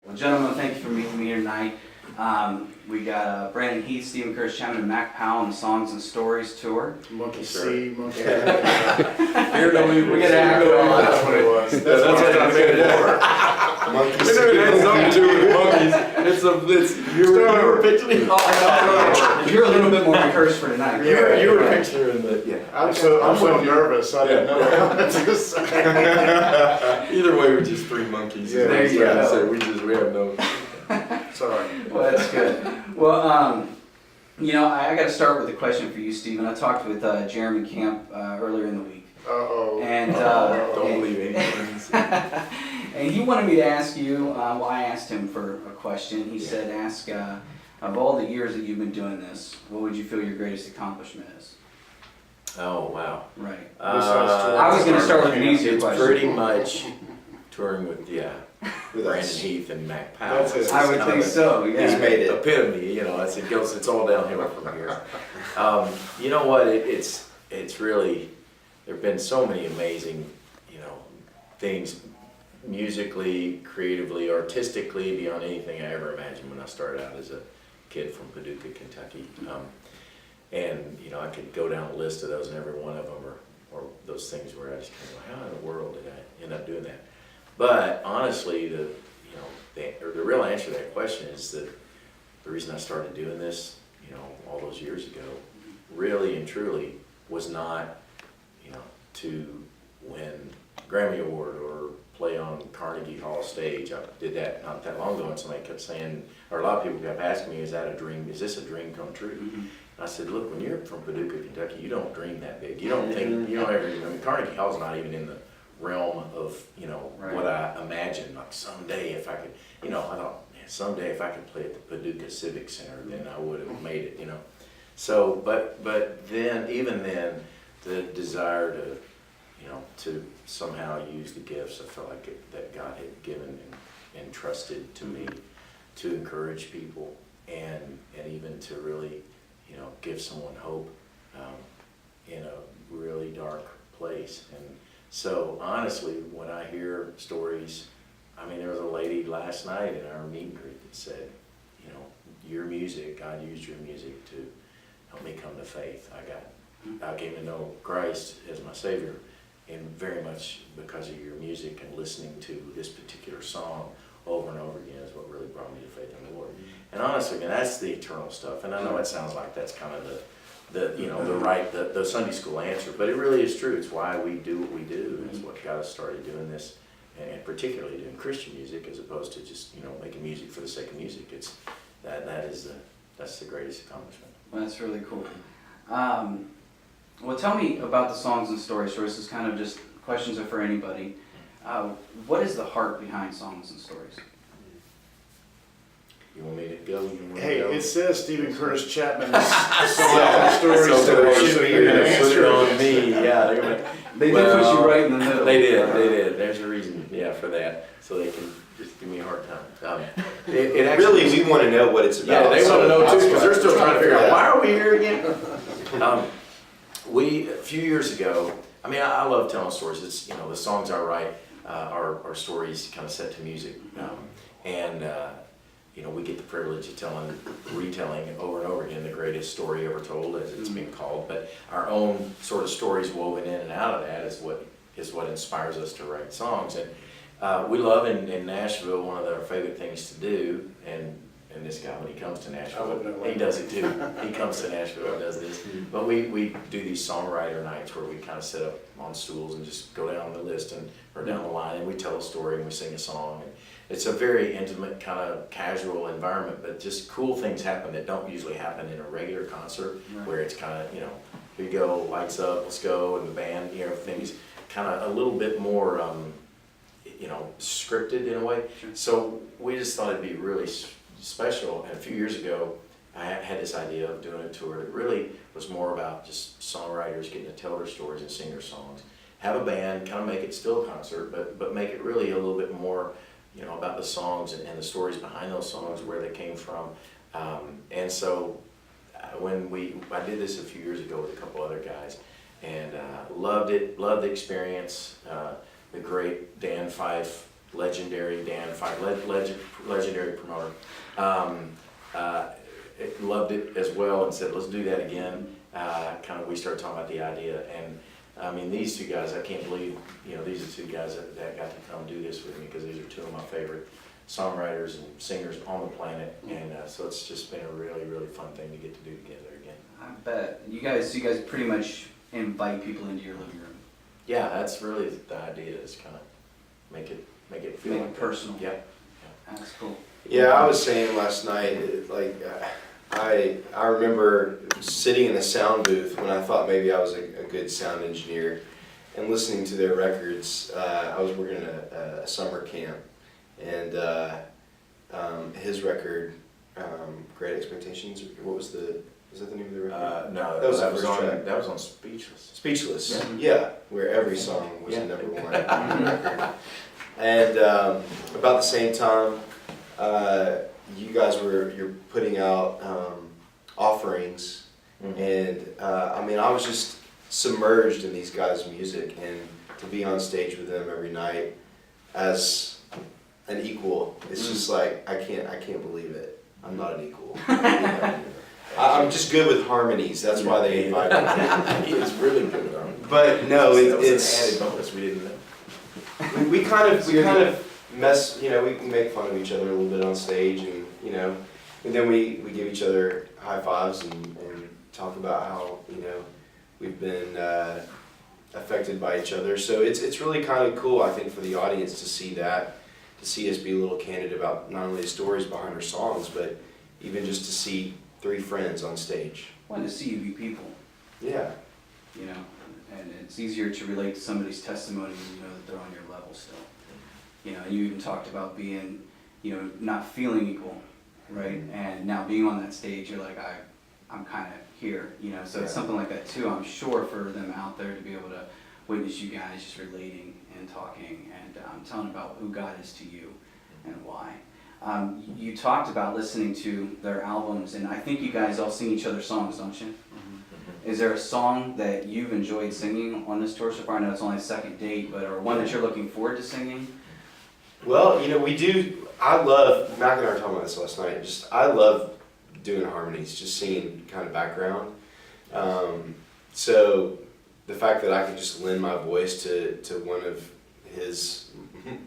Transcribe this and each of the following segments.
Well, gentlemen, thank you for meeting me here tonight. We got Brandon Heath, Stephen Curtis, Chapman, and Mac Powell on the Songs and Stories tour. Monkey see, monkey. We got to act on. That's what it was. That's what I made it for. Monkey see. It has something to do with monkeys. You were picturing. You're a little bit more rehearsed for tonight. You were picturing the, yeah. I'm so nervous, I didn't know what to say. Either way, we're just three monkeys. Yeah, there you go. So we have no. Sorry. Well, that's good. Well, I got to start with a question for you, Stephen. I talked with Jeremy Camp earlier in the week. Uh-oh. And Don't believe anything. and he wanted me to ask you, well, I asked him for a question. He said, ask, of all the years that you've been doing this, what would you feel your greatest accomplishment is? Oh, wow. Right. I was gonna start with an easier It's question. pretty much touring with Brandon Heath and Mac Powell. That's it. I would Kind think of so, yeah. He's made it. Epitome, it's all downhill from here. You know what, it's really, there've been so many amazing, things musically, creatively, artistically, beyond anything I ever imagined when I started out as a kid from Paducah, Kentucky. And I could go down a list of those, and every one of them are those things where I just kind of go, how in the world did I end up doing that? But honestly, the real answer to that question is that the reason I started doing this, all those years ago, really and truly was not, to win a Grammy Award or play on Carnegie Hall stage. I did that not that long ago, and somebody kept saying, or a lot of people kept asking me, is that a dream? Is this a dream come true? Mm-hmm. I said, look, when you're from Paducah, Kentucky, you don't dream that big. You don't think, you don't ever, Carnegie Hall's not even in the realm of, Right. what I imagined. Like someday if I could, I thought, man, someday if I could play at the Paducah Civic Center, then I would have made it, So, but then, even then, the desire to, to somehow use the gifts I felt like that God had given and entrusted to me to encourage people and even to really, give someone hope in a really dark place. And so honestly, when I hear stories, there was a lady last night in our meet and greet that said, your music, God used your music to help me come to faith. I came to know Christ as my Savior, and very much because of your music and listening to this particular song over and over again is what really brought me to faith in the Lord. And honestly, that's the eternal stuff. And I know it sounds like that's kind of the Sunday school answer, but it really is true. It's why we do what we do, and it's what got us started doing this, and particularly doing Christian music as opposed to just making music for the sake of music. It's that's the greatest accomplishment. Well, that's really cool. Well, tell me about the Songs and Stories. So this is kind of just questions are for anybody. What is the heart behind Songs and Stories? You want me to go? Hey, it says Stephen Curtis Chapman's stories. So you're going to put it on me. Yeah, They did put you right in the middle. They did. There's a reason, for that. So they can just give me a hard time. It actually, Really, we want to know what it's about. yeah, they want to know too, because they're still trying to figure out, Yeah. why are we here again? A few years ago, I love telling stories. It's, the songs I write are stories kind of set to music. We get the privilege of retelling over and over again the greatest story ever told, as it's been called. But our own sort of stories woven in and out of that is what inspires us to write songs. And we love in Nashville, one of our favorite things to do, and this guy, when he comes to Nashville, he does it too. He comes to Nashville and does this. But we do these songwriter nights where we kind of sit up on stools and just go down the list or down the line, and we tell a story and we sing a song. And it's a very intimate, kind of casual environment, but just cool things happen that don't usually happen in a regular concert, Right. where it's kind of, here you go, lights up, let's go, and the band, everything's kind of a little bit more, scripted in a way. Sure. So we just thought it'd be really special. And a few years ago, I had this idea of doing a tour that really was more about just songwriters getting to tell their stories and sing their songs. Have a band, kind of make it still a concert, but make it really a little bit more, about the songs and the stories behind those songs, where they came from. And so when I did this a few years ago with a couple other guys, and loved it, loved the experience. The great Dan Fife legendary Dan Fike, legendary promoter, loved it as well and said, let's do that again. We started talking about the idea, and I mean, these two guys, I can't believe, these are two guys that got to come do this with me, because these are two of my favorite songwriters and singers on the planet, and so it's just been a really, really fun thing to get to do together again. I bet. You guys pretty much invite people into your living room. Yeah, that's really the idea, is kind of make it feel Make like it personal. Yeah. That's cool. Yeah, I was saying last night, I remember sitting in a sound booth when I thought maybe I was a good sound engineer, and listening to their records. I was working at a summer camp, and his record, Great Expectations. Was that the name of the record? No, That was the that was first on track. that was on Speechless. Speechless. Yeah, where every song was a number one record. And about the same time, you guys you're putting out offerings, and I mean, I was just submerged in these guys' music, and to be on stage with them every night as an equal, it's just like I can't believe it. I'm not an equal. I'm just good with harmonies. That's why they invited me. He is really good with harmony. But no, that was it's an added bonus we didn't know. we kind of mess, we make fun of each other a little bit on stage, and and then we give each other high fives and talk about how we've been affected by each other. So it's really kind of cool, I think, for the audience to see that, to see us be a little candid about not only the stories behind our songs, but even just to see three friends on stage. Want to see you be people. Yeah. And it's easier to relate to somebody's testimony when you know that they're on your level still. You even talked about being, not feeling equal, right? And now being on that stage, you're like, I'm kind of here, So it's something like that too, I'm sure, for them out there to be able to witness you guys just relating and talking and telling about who God is to you and why. You talked about listening to their albums, and I think you guys all sing each other's songs, don't you? Is there a song that you've enjoyed singing on this tour so far? I know it's only a second date, or one that you're looking forward to singing? Well, we do. I love, Mac and I were talking about this last night, I love doing harmonies, just singing kind of background. So the fact that I could just lend my voice to one of his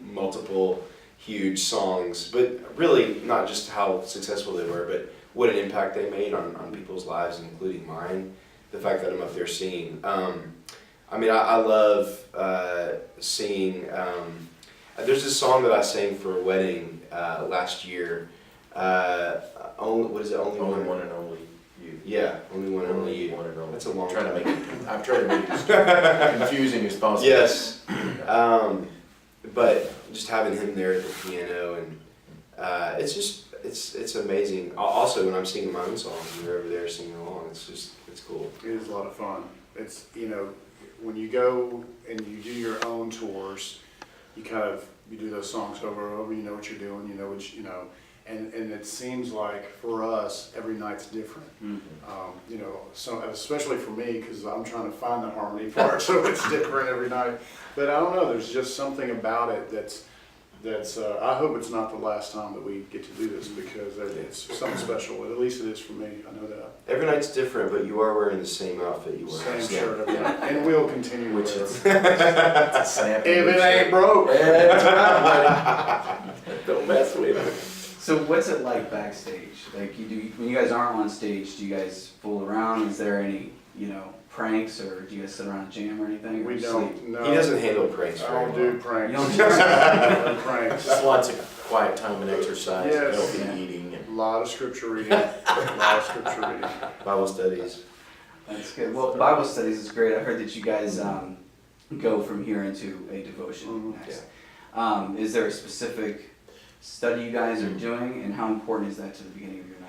multiple huge songs, but really not just how successful they were, but what an impact they made on people's lives, including mine. The fact that I'm up there singing. I mean, I love singing. There's this song that I sang for a wedding last year. What is it? Only one and only you. Yeah, only one and only you. One and only. That's a long I'm time. trying to make it as confusing as possible. Yes. But just having him there at the piano, and it's amazing. Also, when I'm singing my own songs and you're over there singing along, it's cool. It is a lot of fun. It's, when you go and you do your own tours, you do those songs over and over, you know what you're doing, and it seems like for us, every night's different. Mm-hmm. So especially for me, because I'm trying to find the harmony part, so it's different every night. But I don't know, there's just something about it that's I hope it's not the last time that we get to do this, because it's something special. At least it is for me. I know that. Every night's different, but you are wearing the same outfit you were. Same shirt every night, and we'll continue Which to is wear it. it's a snap. If it ain't broke. Yeah, that's right, buddy. Don't mess with it. So what's it like backstage? Like when you guys aren't on stage, do you guys fool around? Is there any, pranks, or do you guys sit around and jam or anything? We or don't. sleep? No. He doesn't handle pranks I very don't well. do pranks. You don't do I don't do pranks. Just lots of quiet time and exercise, Yes. healthy Yeah. eating, and A lot of scripture reading. A lot of scripture reading. Bible studies. That's good. Well, Bible studies is great. I heard that you guys go from here into a devotion next. Is there a specific study you guys are doing, and how important is that to the beginning of your night?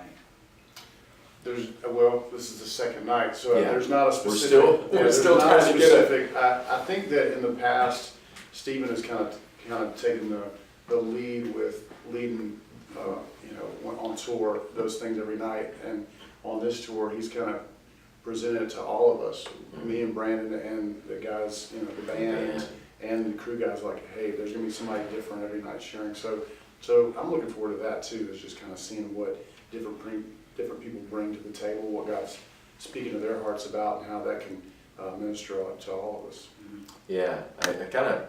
This is the second night, so Yeah. there's not a We're specific. still there's not trying a to get it. specific. I think that in the past, Stephen has kind of taken the lead with leading, on tour, those things every night, and on this tour, he's kind of presented it to all of us, me and Brandon and the guys, the band, and the crew guys like, hey, there's gonna be somebody different every night sharing. So I'm looking forward to that too, is just kind of seeing what different people bring to the table, what God's speaking to their hearts about, and how that can minister to all of us. Yeah, I kind of,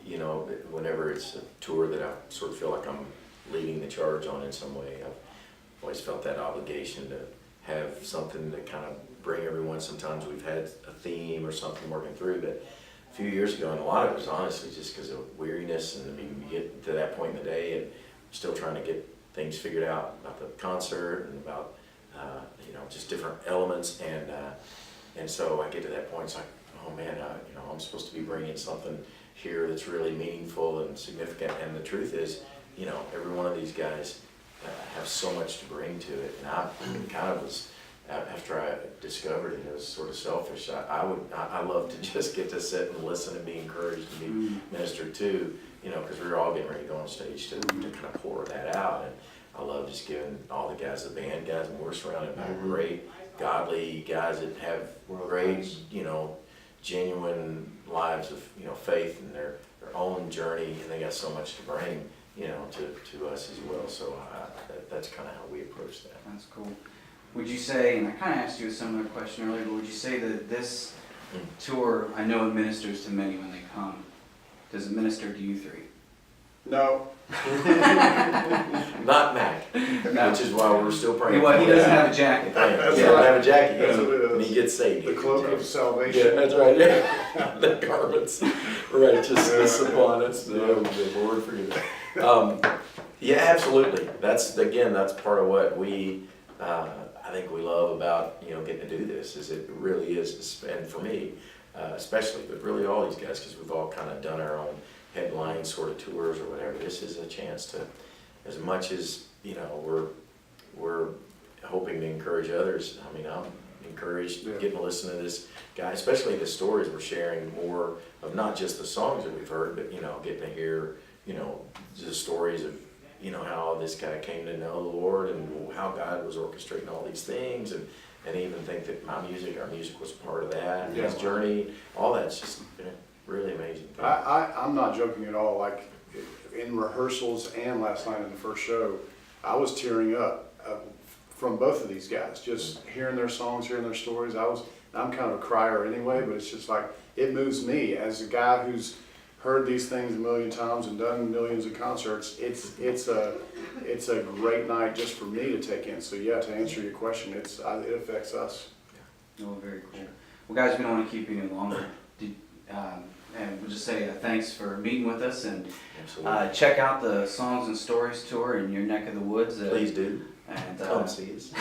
you know, whenever it's a tour that I sort of feel like I'm leading the charge on in some way, I've always felt that obligation to have something to kind of bring everyone. Sometimes we've had a theme or something working through, but a few years ago, and a lot of it was honestly just because of weariness, and I mean, you get to that point in the day and still trying to get things figured out about the concert and about, you know, just different elements, and so I get to that point, it's like, oh man, you know, I'm supposed to be bringing something here that's really meaningful and significant, and the truth is, you know, every one of these guys have so much to bring to it, and I kind of was, after I discovered it, it was sort of selfish. I love to just get to sit and listen and be encouraged and be ministered to, you know, because we were all getting ready to go on stage to kind of pour that out, and I love just giving all the guys, the band guys, and we're surrounded by great, godly guys that have great, you know, genuine lives of, you know, faith and their own journey, and they got so much to bring, you know, to us as well. So that's kind of how we approach that. That's cool. Would you say, and I kind of asked you a similar question earlier, but would you say that this tour, I know it ministers to many when they come. Does it minister to you three? No. Not Mac, No. which is why we're still praying. Well, he for doesn't that. have a jacket. That's He doesn't right. have a jacket, That's what it is. and he gets saved. The cloak of Yeah, salvation. that's right, yeah. The garments, righteousness upon us, the Lord forgive us. Yeah, absolutely. That's part of what we, I think we love about, you know, getting to do this, is it really is, and for me, especially, but really all these guys, because we've all kind of done our own headline sort of tours or whatever. This is a chance to, as much as, you know, we're hoping to encourage others. I mean, I'm encouraged getting to listen to this guy, especially the stories we're sharing, more of not just the songs that we've heard, but, you know, getting to hear, you know, the stories of, you know, how this guy came to know the Lord and how God was orchestrating all these things, and even think that our music was part of that, and his journey, all that's just been a really amazing thing. I'm not joking at all. Like in rehearsals and last night in the first show, I was tearing up from both of these guys, just hearing their songs, hearing their stories. I'm kind of a crier anyway, but it's just like, it moves me as a guy who's heard these things a million times and done millions of concerts. It's a great night just for me to take in. So yeah, to answer your question, it affects us. Oh, very cool. Well, guys, we don't want to keep you any longer. And we'll just say thanks for meeting with us, and Absolutely. check out the Songs and Stories tour in your neck of the woods. Please do. And Come see us.